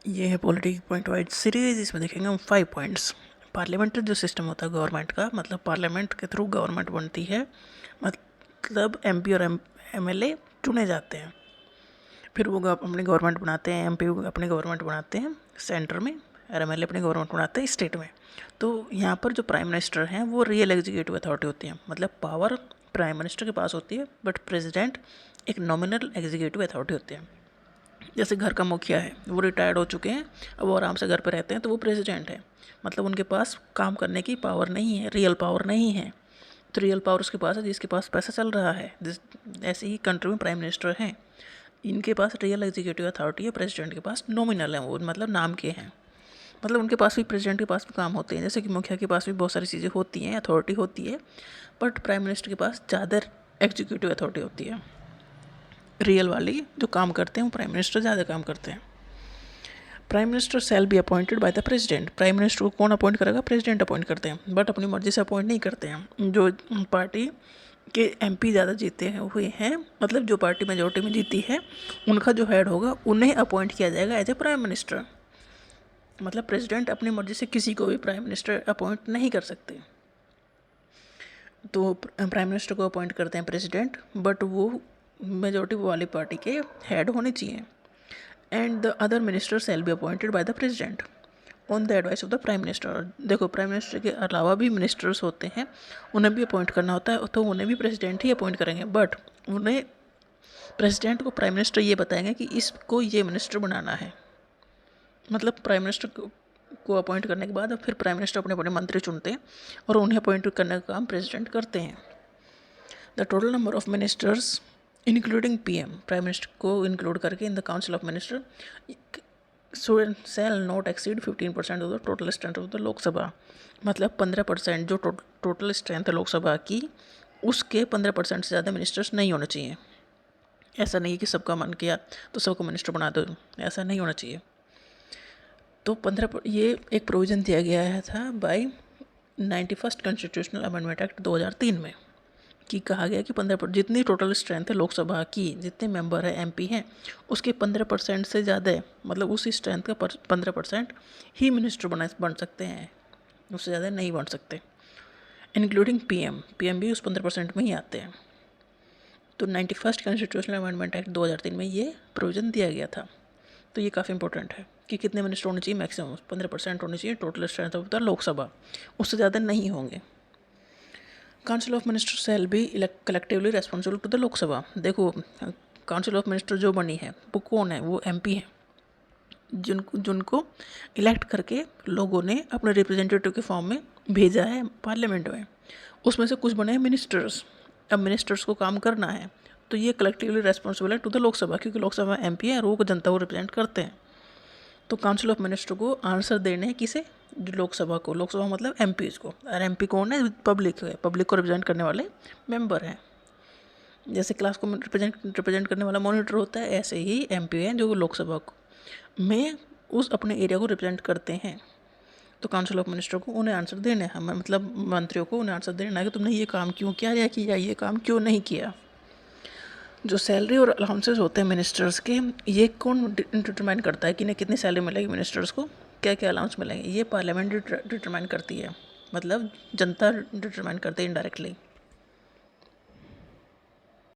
ये है politics point wise series. इसमें देखेंगे हम 5 पॉइंट्स। पार्लियामेंट्री जो सिस्टम होता है गवर्नमेंट का, मतलब पार्लियामेंट के थ्रू गवर्नमेंट बनती है, मतलब एमपी और एमएलए चुने जाते हैं, फिर वो अपनी गवर्नमेंट बनाते हैं। एमपी अपनी गवर्नमेंट बनाते हैं सेंटर में और एमएलए अपनी गवर्नमेंट बनाते हैं स्टेट में। तो यहाँ पर जो प्राइम मिनिस्टर हैं वो रियल एग्जीक्यूटिव अथॉरिटी होती है, मतलब पावर प्राइम मिनिस्टर के पास होती है, बट प्रेसिडेंट एक नॉमिनल एग्जीक्यूटिव अथॉरिटी होती है। जैसे घर का मुखिया है, वो रिटायर्ड हो चुके हैं, अब वो आराम से घर पर रहते हैं, तो वो प्रेसिडेंट है, मतलब उनके पास काम करने की पावर नहीं है, रियल पावर नहीं है। तो रियल पावर उसके पास है जिसके पास पैसा चल रहा है। ऐसे ही कंट्री में प्राइम मिनिस्टर हैं, इनके पास रियल एग्जीक्यूटिव अथॉरिटी है, प्रेसिडेंट के पास नॉमिनल है, वो मतलब नाम के हैं। मतलब उनके पास भी, प्रेसिडेंट के पास भी काम होते हैं, जैसे कि मुखिया के पास भी बहुत सारी चीज़ें होती हैं, अथॉरिटी होती है, बट प्राइम मिनिस्टर के पास ज़्यादा एग्जीक्यूटिव अथॉरिटी होती है। रियल वाली जो काम करते हैं वो प्राइम मिनिस्टर ज़्यादा काम करते हैं। Prime minister shall be appointed by the president. Prime minister को कौन अपॉइंट करेगा? प्रेसिडेंट अपॉइंट करते हैं, बट अपनी मर्जी से अपॉइंट नहीं करते हैं। जो पार्टी के एमपी ज़्यादा जीते हैं हुए हैं, मतलब जो पार्टी मेजोरिटी में जीती है, उनका जो हेड होगा उन्हें अपॉइंट किया जाएगा एज ए प्राइम मिनिस्टर। मतलब प्रेसिडेंट अपनी मर्जी से किसी को भी प्राइम मिनिस्टर अपॉइंट नहीं कर सकते। तो प्राइम मिनिस्टर को अपॉइंट करते हैं प्रेसिडेंट, बट वो मेजोरिटी वाली पार्टी के हेड होने चाहिए। And the other minister shall be appointed by the president on the advice of the prime minister. देखो, प्राइम मिनिस्टर के अलावा भी मिनिस्टर्स होते हैं, उन्हें भी अपॉइंट करना होता है, तो उन्हें भी प्रेसिडेंट ही अपॉइंट करेंगे, बट उन्हें प्रेसिडेंट को प्राइम मिनिस्टर ये बताएंगे कि इसको ये मिनिस्टर बनाना है। मतलब प्राइम मिनिस्टर को अपॉइंट करने के बाद फिर प्राइम मिनिस्टर अपने अपने मंत्री चुनते हैं और उन्हें अपॉइंट करने का काम प्रेसिडेंट करते हैं। The total number of ministers including PM, prime minister को इंक्लूड करके, in the council of minister shall not exceed 15% of the total strength of the Lok Sabha. मतलब 15% जो टोटल स्ट्रेंथ है लोकसभा की, उसके 15% से ज़्यादा मिनिस्टर्स नहीं होने चाहिए। ऐसा नहीं है कि सबका मन किया तो सबको मिनिस्टर बना दो, ऐसा नहीं होना चाहिए। तो 15 ये एक प्रोविज़न दिया गया था bye 91st constitutional amendment act 2003 में, कि कहा गया कि 15% जितनी टोटल स्ट्रेंथ है लोकसभा की, जितने मेंबर है एमपी हैं, उसके 15% से ज़्यादा है, मतलब उसी स्ट्रेंथ का 15% ही मिनिस्टर बन सकते हैं, उससे ज़्यादा नहीं बन सकते। इंक्लूडिंग पीएम, पीएम भी उस 15% में ही आते हैं। तो 91st कॉन्स्टिट्यूशनल अमेंडमेंट एक्ट 2003 में ये प्रोविज़न दिया गया था। तो ये काफ़ी इंपॉर्टेंट है कि कितने मिनिस्टर होने चाहिए, मैक्सिमम 15% होने चाहिए total strength of the Lok Sabha, उससे ज़्यादा नहीं होंगे। Council of minister shall be collectively responsible to the Lok Sabha. देखो, काउंसिल ऑफ मिनिस्टर जो बनी है वो कौन है? वो एमपी है, जिनको इलेक्ट करके लोगों ने अपने रिप्रेजेंटेटिव के फॉर्म में भेजा है पार्लियामेंट में। उसमें से कुछ बने हैं मिनिस्टर्स। अब मिनिस्टर्स को काम करना है, तो ये कलेक्टिवली रेस्पॉन्सिबल है टू द लोकसभा, क्योंकि लोकसभा में एमपी है और वो जनता को रिप्रेजेंट करते हैं। तो काउंसिल ऑफ मिनिस्टर को आंसर देने हैं किसे? जो लोकसभा को। लोकसभा मतलब एमपीज को, और एमपी कौन है? पब्लिक है, पब्लिक को रिप्रेजेंट करने वाले मेंबर हैं। जैसे क्लास को रिप्रेजेंट करने वाला मॉनिटर होता है, ऐसे ही एमपी हैं जो लोकसभा को में उस अपने एरिया को रिप्रेजेंट करते हैं। तो काउंसिल ऑफ मिनिस्टर को उन्हें आंसर देने हैं, मतलब मंत्रियों को उन्हें आंसर देना है कि तुमने ये काम क्यों किया या किया, ये काम क्यों नहीं किया। जो सैलरी और अलाउंसेस होते हैं मिनिस्टर्स के, ये कौन डिटरमाइन करता है कि इन्हें कितनी सैलरी मिलेगी, मिनिस्टर्स को क्या क्या अलाउंस मिलेंगे? ये पार्लियामेंट डिटरमाइन करती है, मतलब जनता डिटरमाइन करती है इनडायरेक्टली।